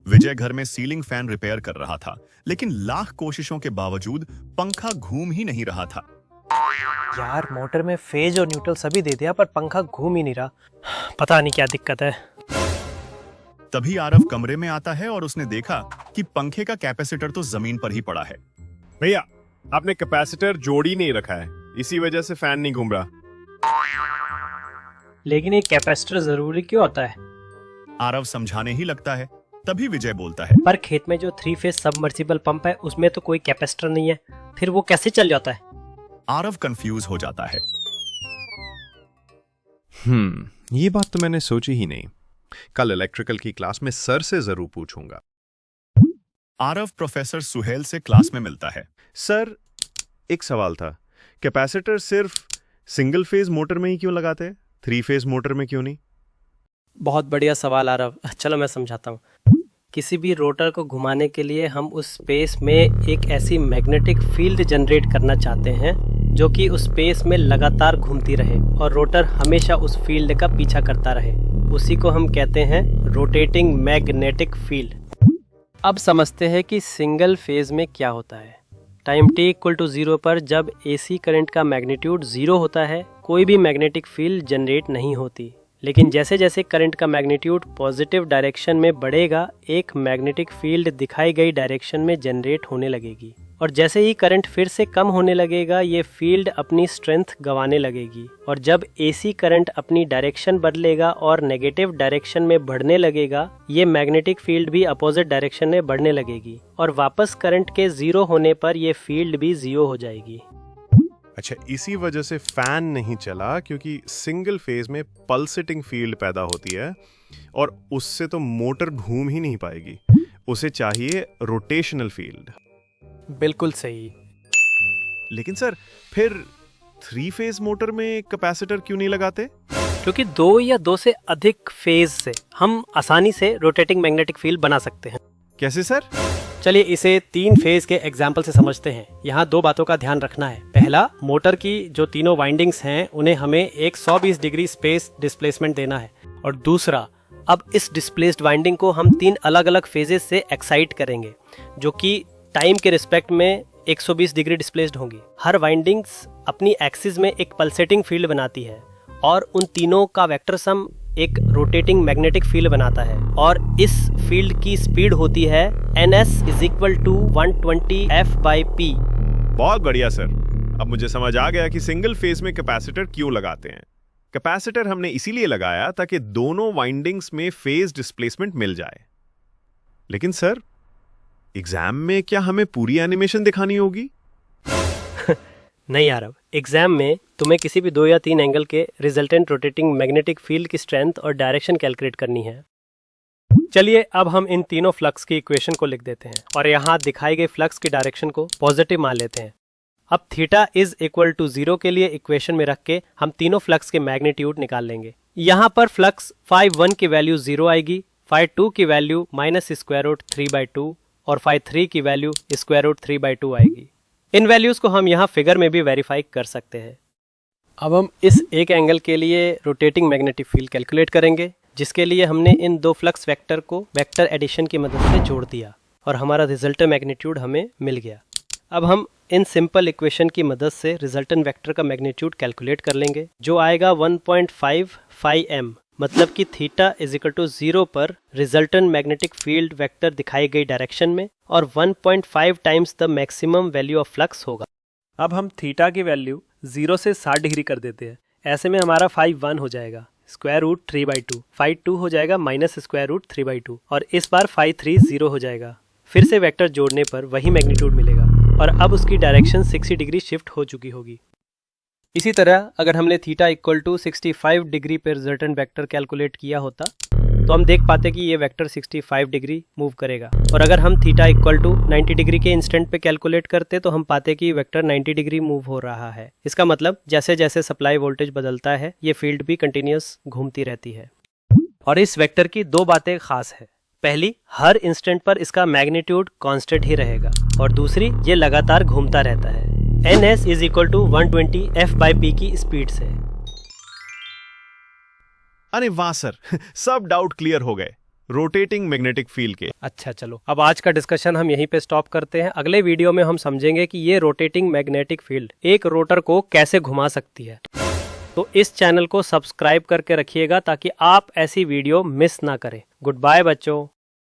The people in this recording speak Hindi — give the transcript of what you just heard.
विजय घर में सीलिंग फैन रिपेयर कर रहा था, लेकिन लाख कोशिशों के बावजूद पंखा घूम ही नहीं रहा था। यार मोटर में फेज और न्यूट्रल सभी दे दिया पर पंखा घूम ही नहीं रहा। पता नहीं क्या दिक्कत है। तभी आरव कमरे में आता है और उसने देखा कि पंखे का कैपेसिटर तो जमीन पर ही पड़ा है। भैया, आपने कैपेसिटर जोड़ ही नहीं रखा है, इसी वजह से फैन नहीं घूम रहा। लेकिन ये कैपेसिटर जरूरी क्यों होता है? आरव समझाने ही लगता है, तभी विजय बोलता है, पर खेत में जो 3 फेज सबमर्सिबल पंप है उसमें तो कोई कैपेसिटर नहीं है, फिर वो कैसे चल जाता है? आरव कंफ्यूज हो जाता है। ये बात तो मैंने सोची ही नहीं। कल इलेक्ट्रिकल की क्लास में सर से जरूर पूछूंगा। आरव प्रोफेसर सुहेल से क्लास में मिलता है। सर, एक सवाल था, कैपेसिटर सिर्फ सिंगल फेज मोटर में ही क्यों लगाते हैं, 3 फेज मोटर में क्यों नहीं? बहुत बढ़िया सवाल आरव, चलो मैं समझाता हूँ। किसी भी रोटर को घुमाने के लिए हम उस स्पेस में एक ऐसी मैग्नेटिक फील्ड जनरेट करना चाहते हैं जो कि उस स्पेस में लगातार घूमती रहे और रोटर हमेशा उस फील्ड का पीछा करता रहे। उसी को हम कहते हैं रोटेटिंग मैग्नेटिक फील्ड। अब समझते हैं कि सिंगल फेज में क्या होता है। टाइम t इक्वल टू 0 पर जब AC करंट का मैग्नीट्यूड 0 होता है, कोई भी मैग्नेटिक फील्ड जनरेट नहीं होती। लेकिन जैसे जैसे करंट का मैग्नीट्यूड पॉजिटिव डायरेक्शन में बढ़ेगा, एक मैग्नेटिक फील्ड दिखाई गई डायरेक्शन में जनरेट होने लगेगी और जैसे ही करंट फिर से कम होने लगेगा, ये फील्ड अपनी स्ट्रेंथ गंवाने लगेगी और जब AC करंट अपनी डायरेक्शन बदलेगा और नेगेटिव डायरेक्शन में बढ़ने लगेगा, ये मैग्नेटिक फील्ड भी अपोजिट डायरेक्शन में बढ़ने लगेगी और वापस करंट के 0 होने पर ये फील्ड भी 0 हो जाएगी। अच्छा, इसी वजह से फैन नहीं चला, क्योंकि सिंगल फेज में पल्सेटिंग फील्ड पैदा होती है और उससे तो मोटर घूम ही नहीं पाएगी, उसे चाहिए रोटेशनल फील्ड। बिल्कुल सही। लेकिन सर, फिर 3 फेज मोटर में कैपेसिटर क्यों नहीं लगाते? क्योंकि 2 या 2 से अधिक फेज से हम आसानी से रोटेटिंग मैग्नेटिक फील्ड बना सकते हैं। कैसे सर? चलिए इसे 3 फेज के एग्जाम्पल से समझते हैं। यहाँ 2 बातों का ध्यान रखना है। पहला, मोटर की जो तीनों वाइंडिंग्स हैं उन्हें हमें एक 120 डिग्री स्पेस डिस्प्लेसमेंट देना है और दूसरा, अब इस डिस्प्लेस्ड वाइंडिंग को हम 3 अलग अलग फेजेस से एक्साइट करेंगे जो कि टाइम के रिस्पेक्ट में 120 डिग्री डिस्प्लेस्ड होंगी। हर वाइंडिंग्स अपनी एक्सिस में एक पल्सेटिंग फील्ड बनाती है और उन तीनों का वेक्टर सम एक रोटेटिंग मैग्नेटिक फील्ड बनाता है और इस फील्ड की स्पीड होती है ns = 120 f/p। बहुत बढ़िया सर, अब मुझे समझ आ गया कि सिंगल फेज में कैपेसिटर क्यों लगाते हैं। कैपेसिटर हमने इसीलिए लगाया ताकि दोनों वाइंडिंग्स में फेज डिस्प्लेसमेंट मिल जाए। लेकिन सर, एग्जाम में क्या हमें पूरी एनिमेशन दिखानी होगी? नहीं यार, एग्जाम में तुम्हें किसी भी 2 या 3 एंगल के रिजल्टेंट रोटेटिंग मैग्नेटिक फील्ड की स्ट्रेंथ और डायरेक्शन कैलकुलेट करनी है। चलिए अब हम इन तीनों फ्लक्स की इक्वेशन को लिख देते हैं और यहाँ दिखाई गई फ्लक्स की डायरेक्शन को पॉजिटिव मान लेते हैं। अब थीटा इज इक्वल टू 0 के लिए इक्वेशन में रख के हम तीनों फ्लक्स के मैग्नीट्यूड निकाल लेंगे। यहाँ पर फ्लक्स φ1 की वैल्यू 0 आएगी, φ2 की वैल्यू -√3/2 और φ3 की वैल्यू √3/2 आएगी। इन वैल्यूज को हम यहाँ फिगर में भी वेरीफाई कर सकते हैं। अब हम इस एक एंगल के लिए रोटेटिंग मैग्नेटिक फील्ड कैलकुलेट करेंगे, जिसके लिए हमने इन 2 फ्लक्स वेक्टर को वेक्टर एडिशन की मदद से जोड़ दिया और हमारा रिजल्टेंट मैग्नीट्यूड हमें मिल गया। अब हम इन सिंपल इक्वेशन की मदद से रिजल्टेंट वेक्टर का मैग्नीट्यूड कैलकुलेट कर लेंगे, जो आएगा 1.5 φm। मतलब कि थीटा इज इक्वल टू 0 पर रिजल्टेंट मैग्नेटिक फील्ड वेक्टर दिखाई गई डायरेक्शन में और 1.5 times the maximum value of flux होगा। अब हम थीटा की वैल्यू 0 से 60 डिग्री कर देते हैं। ऐसे में हमारा φ1 हो जाएगा √3/2, φ2 हो जाएगा -√3/2 और इस बार φ3 0 हो जाएगा। फिर से वेक्टर जोड़ने पर वही मैग्नीट्यूड मिलेगा और अब उसकी डायरेक्शन 60 डिग्री शिफ्ट हो चुकी होगी। इसी तरह अगर हमने थीटा इक्वल टू 65 डिग्री पर रिजल्टेंट वेक्टर कैलकुलेट किया होता तो हम देख पाते कि ये वेक्टर 65 डिग्री मूव करेगा और अगर हम थीटा इक्वल टू 90 डिग्री के इंस्टेंट पे कैलकुलेट करते तो हम पाते कि वेक्टर 90 डिग्री मूव हो रहा है। इसका मतलब जैसे जैसे सप्लाई वोल्टेज बदलता है ये फील्ड भी कंटिन्यूस घूमती रहती है। और इस वेक्टर की 2 बातें खास है। पहली, हर इंस्टेंट पर इसका मैग्नीट्यूड कांस्टेंट ही रहेगा और दूसरी, ये लगातार घूमता रहता है ns = 120 f/p की स्पीड से। अरे वाह सर, सब डाउट क्लियर हो गए। रोटेटिंग मैग्नेटिक फील्ड के। अच्छा चलो, अब आज का डिस्कशन हम यहीं पे स्टॉप करते हैं। अगले वीडियो में हम समझेंगे कि ये रोटेटिंग मैग्नेटिक फील्ड एक रोटर को कैसे घुमा सकती है। तो इस चैनल को सब्सक्राइब करके रखिएगा ताकि आप ऐसी वीडियो मिस ना करें। गुड बाय बच्चों।